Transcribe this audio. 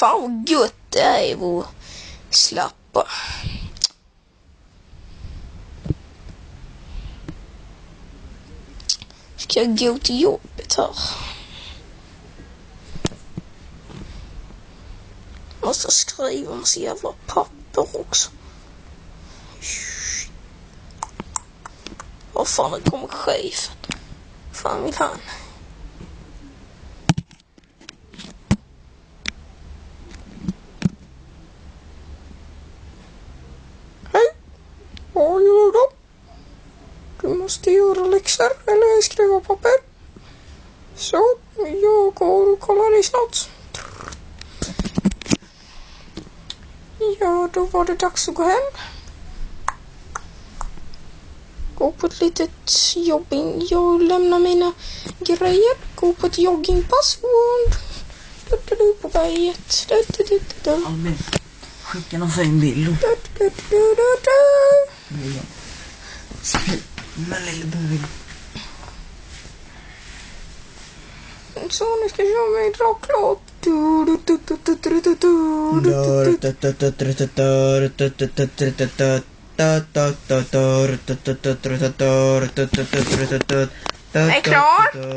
Fan vad gött det är att slappa. Ska jag gå till jobbet här? Måste skriva en så jävla papper också. Vad fan, det kommer chefen. Fan vill han? Hej, vad gör du? Du måste göra läxor eller skriva papper. Så, jag går och kollar dig snart. Ja, då var det dags att gå hem. Gå på ett litet jobbing. Jag lämnar mina grejer. Gå på ett joggingpass. På berget. Albin, skicka någon fin bild. Men lille bög. Så nu ska jag mig dra klart. Är klar?